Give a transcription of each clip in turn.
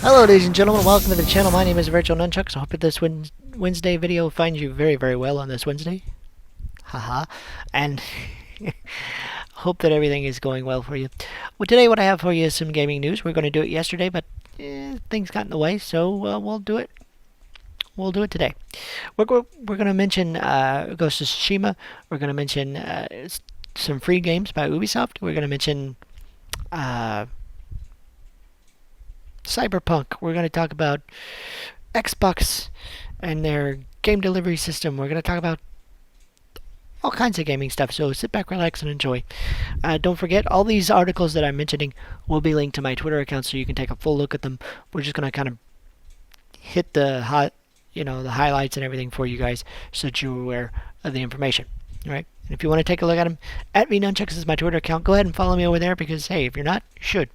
Hello, ladies and gentlemen. Welcome to the channel. My name is VirtualNunchucks. I hope that this Wednesday video finds you very, very well on this Wednesday. Haha. And hope that everything is going well for you. Well, today what I have for you is some gaming news. We're going to do it yesterday, but things got in the way, so we'll do it. We'll do it today. We're going to mention Ghost of Tsushima. We're going to mention some free games by Ubisoft. We're going to mention CyberPunk. We're going to talk about Xbox and their game delivery system. We're going to talk about all kinds of gaming stuff. So sit back, relax, and enjoy. Don't forget, all these articles that I'm mentioning will be linked to my Twitter account, so you can take a full look at them. We're just going to kind of hit the the highlights and everything for you guys, so that you're aware of the information. All right. And if you want to take a look at them, @VNunchucks is my Twitter account. Go ahead and follow me over there because hey, if you're not, you should.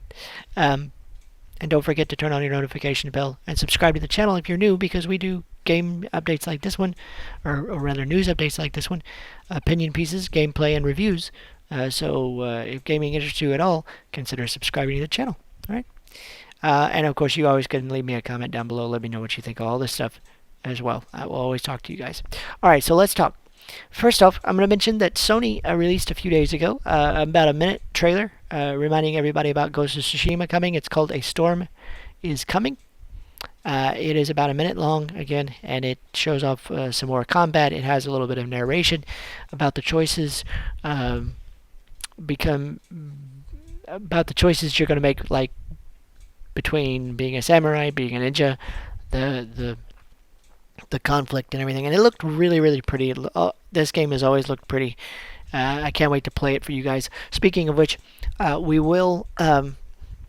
And don't forget to turn on your notification bell and subscribe to the channel if you're new, because we do game updates like this one, or rather news updates like this one, opinion pieces, gameplay, and reviews. So if gaming interests you at all, consider subscribing to the channel. All right. And of course, you always can leave me a comment down below. Let me know what you think of all this stuff as well. I will always talk to you guys. All right, so let's talk. First off, I'm going to mention that Sony released a few days ago about a minute trailer reminding everybody about Ghost of Tsushima coming. It's called A Storm is Coming. It is about a minute long, again, and it shows off some more combat. It has a little bit of narration about the choices about the choices you're going to make, like between being a samurai, being a ninja, the conflict and everything. And it looked really, really pretty. This game has always looked pretty. I can't wait to play it for you guys. Speaking of which, we will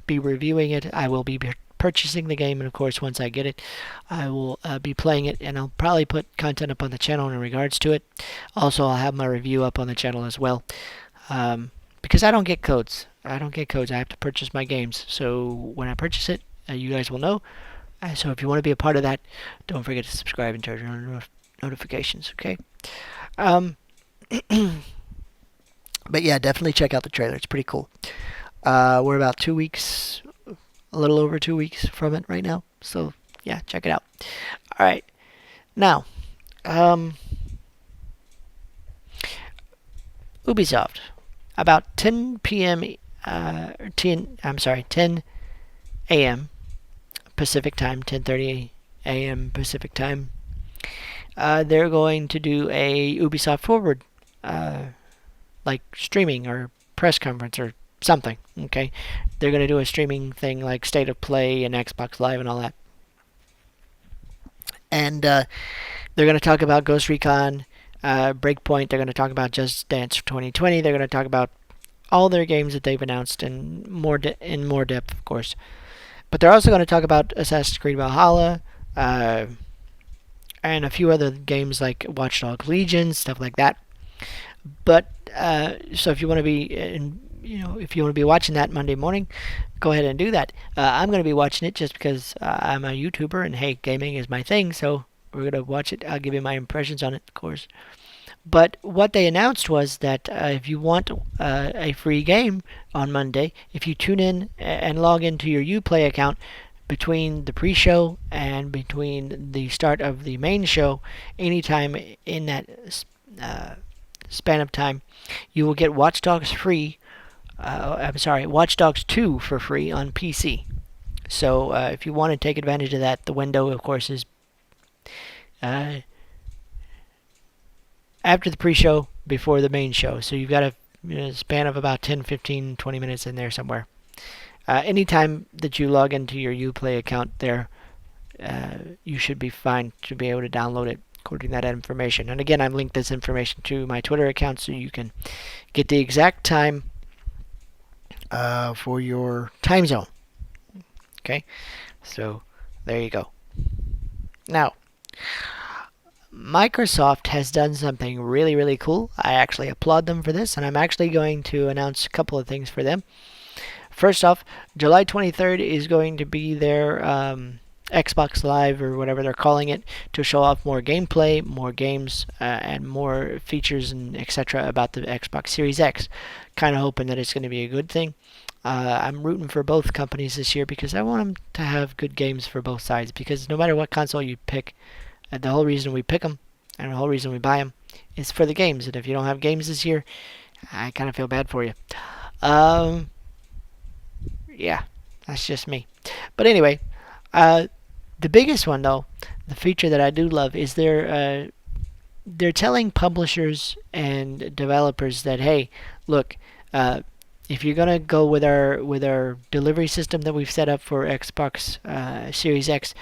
be reviewing it. I will be purchasing the game, and of course, once I get it, I will be playing it, and I'll probably put content up on the channel in regards to it. Also, I'll have my review up on the channel as well, because I don't get codes. I have to purchase my games. So when I purchase it, you guys will know. So if you want to be a part of that, don't forget to subscribe and turn on notifications, okay? But yeah, definitely check out the trailer. It's pretty cool. We're about 2 weeks, a little over 2 weeks from it right now. So yeah, check it out. All right. Now, Ubisoft. About 10 p.m. 10 a.m. Pacific time, 10:30 a.m. Pacific time. They're going to do a Ubisoft Forward, like streaming or press conference or something. Okay, they're going to do a streaming thing like State of Play and Xbox Live and all that. And they're going to talk about Ghost Recon, Breakpoint. They're going to talk about Just Dance 2020. They're going to talk about all their games that they've announced in more depth, of course. But they're also going to talk about Assassin's Creed Valhalla, and a few other games like Watch Dogs Legion, stuff like that. But so if you want to be, if you want to be watching that Monday morning, go ahead and do that. I'm going to be watching it just because I'm a YouTuber, and hey, gaming is my thing. So we're going to watch it. I'll give you my impressions on it, of course. But what they announced was that if you want a free game on Monday, if you tune in and log into your Uplay account between the pre-show and between the start of the main show, anytime in that span of time, you will get Watch Dogs free. Watch Dogs 2 for free on PC. So if you want to take advantage of that, the window, of course, is after the pre-show, before the main show. So you've got a span of about 10, 15, 20 minutes in there somewhere. Anytime that you log into your Uplay account there, you should be fine to be able to download it according to that information. And again, I've linked this information to my Twitter account so you can get the exact time for your time zone. Okay? So there you go. Now, Microsoft has done something really, really cool. I actually applaud them for this, and I'm actually going to announce a couple of things for them. First off, July 23rd is going to be their Xbox Live, or whatever they're calling it, to show off more gameplay, more games, and more features and etc. about the Xbox Series X. Kind of hoping that it's going to be a good thing. I'm rooting for both companies this year because I want them to have good games for both sides. Because no matter what console you pick, the whole reason we pick them and the whole reason we buy them is for the games. And if you don't have games this year, I kind of feel bad for you. Um, yeah, that's just me. But anyway, uh, the biggest one though, the feature that I do love is they're telling publishers and developers that hey, look, uh, if you're gonna go with our delivery system that we've set up for Xbox Series X,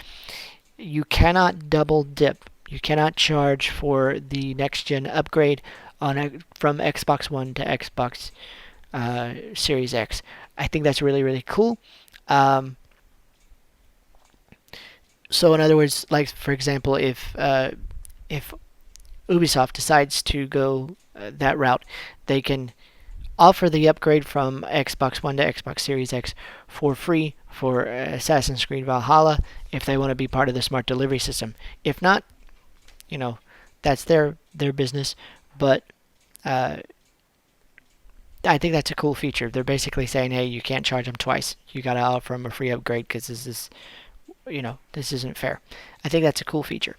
you cannot double dip. You cannot charge for the next gen upgrade from Xbox One to Xbox Series X. I think that's really really cool. Um, so in other words, like for example, if Ubisoft decides to go that route, they can offer the upgrade from Xbox One to Xbox Series X for free for Assassin's Creed Valhalla if they want to be part of the smart delivery system. If not, you know, that's their business. But uh, I think that's a cool feature. They're basically saying, hey, you can't charge them twice. You got to offer them a free upgrade because this isn't fair. I think that's a cool feature.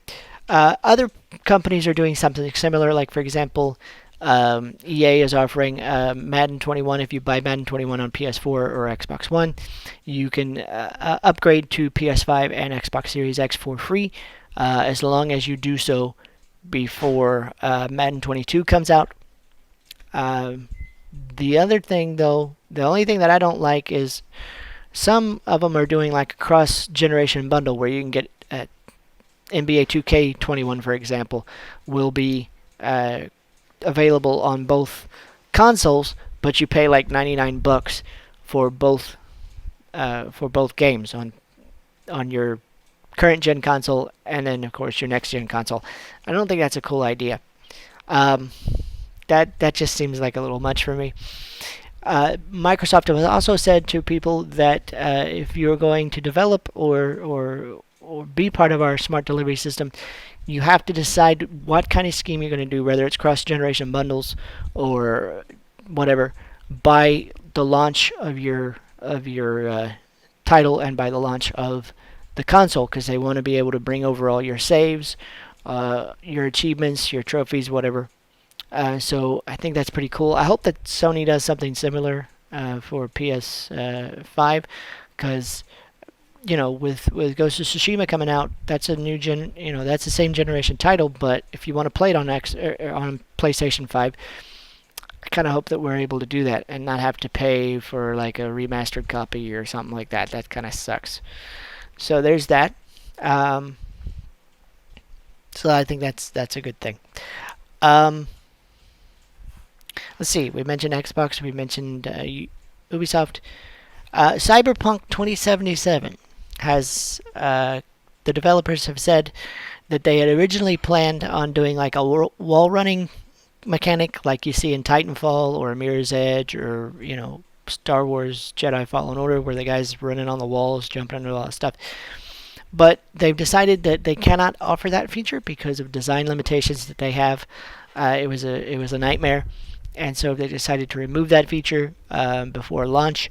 Other companies are doing something similar, like for example, EA is offering Madden 21. If you buy Madden 21 on PS4 or Xbox One, you can upgrade to PS5 and Xbox Series X for free, as long as you do so before Madden 22 comes out. Um, the other thing, though, the only thing that I don't like is some of them are doing like a cross-generation bundle where you can get NBA 2K21, for example, will be available on both consoles, but you pay like $99 for both games on your current gen console and then of course your next gen console. I don't think that's a cool idea. Um, that just seems like a little much for me. Microsoft has also said to people that if you're going to develop or be part of our smart delivery system, you have to decide what kind of scheme you're going to do, whether it's cross-generation bundles or whatever, by the launch of your title and by the launch of the console, because they want to be able to bring over all your saves, your achievements, your trophies, whatever. So I think that's pretty cool. I hope that Sony does something similar for PS5, because with Ghost of Tsushima coming out, that's a new gen. That's the same generation title. But if you want to play it on on PlayStation 5, I kind of hope that we're able to do that and not have to pay for like a remastered copy or something like that. That kind of sucks. So there's that. Um, so I think that's a good thing. Um, let's see. We mentioned Xbox. We mentioned Ubisoft. Cyberpunk 2077 has the developers have said that they had originally planned on doing like a wall running mechanic like you see in Titanfall or Mirror's Edge or Star Wars Jedi Fallen Order, where the guy's running on the walls, jumping under a lot of stuff. But they've decided that they cannot offer that feature because of design limitations that they have. It was a nightmare, and so they decided to remove that feature before launch.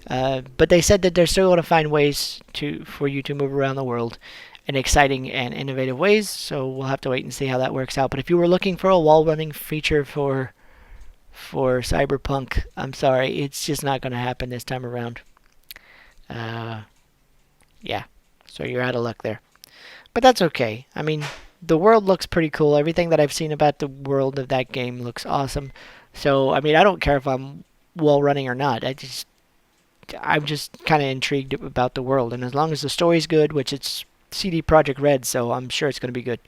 But they said that they're still going to find ways for you to move around the world in exciting and innovative ways. So we'll have to wait and see how that works out. But if you were looking for a wall running feature for Cyberpunk, I'm sorry, it's just not going to happen this time around. Yeah, so you're out of luck there. But that's okay. I mean, the world looks pretty cool. Everything that I've seen about the world of that game looks awesome. So I mean, I don't care if I'm wall running or not. I'm just kind of intrigued about the world, and as long as the story's good, which it's CD Projekt Red, so I'm sure it's going to be good.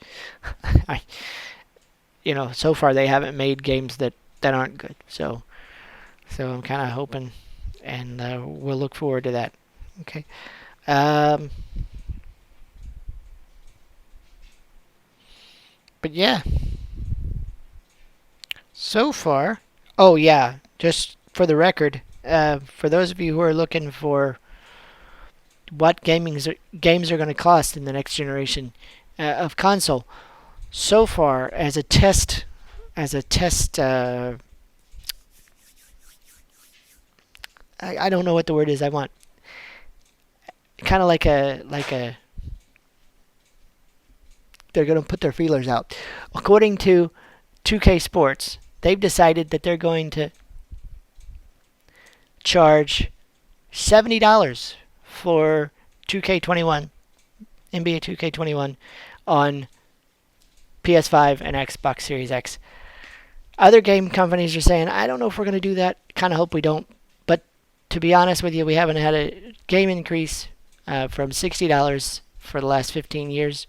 So far they haven't made games that aren't good, so I'm kind of hoping, and we'll look forward to that. Okay. But yeah, so far. Oh yeah, just for the record, for those of you who are looking for what games are going to cost in the next generation of console, so far as a test I don't know what the word is I want. Kind of like a they're going to put their feelers out. According to 2K Sports, they've decided that they're going to charge $70 for 2K21, NBA 2K21 on PS5 and Xbox Series X. Other game companies are saying, I don't know if we're going to do that. Kind of hope we don't. But to be honest with you, we haven't had a game increase from $60 for the last 15 years.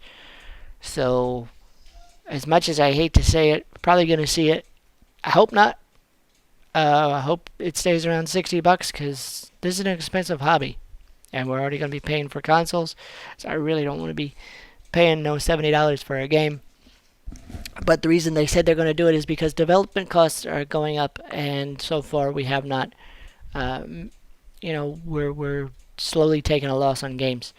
So, as much as I hate to say it, probably going to see it. I hope not. I hope it stays around $60 because this is an expensive hobby. And we're already going to be paying for consoles. So I really don't want to be paying no $70 for a game. But the reason they said they're going to do it is because development costs are going up, and so far we have not. We're slowly taking a loss on games.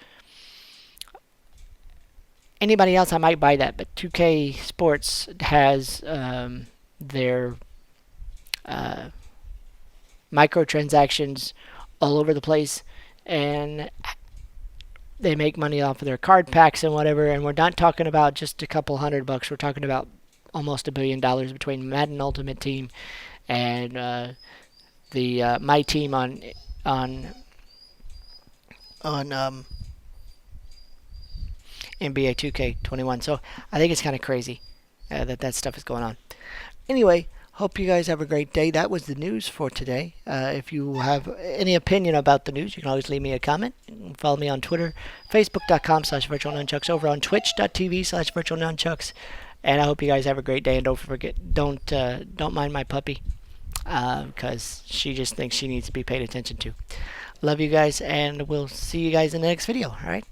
Anybody else, I might buy that, but 2K Sports has their microtransactions all over the place, and they make money off of their card packs and whatever. And we're not talking about just a couple $100. We're talking about almost $1 billion between Madden Ultimate Team and the my team on NBA 2K21. So I think it's kind of crazy that stuff is going on. Anyway, hope you guys have a great day. That was the news for today. If you have any opinion about the news, you can always leave me a comment. You can follow me on Twitter, facebook.com/virtualnunchucks, over on twitch.tv/virtualnunchucks. And I hope you guys have a great day. And don't forget, don't mind my puppy, because she just thinks she needs to be paid attention to. Love you guys, and we'll see you guys in the next video. All right.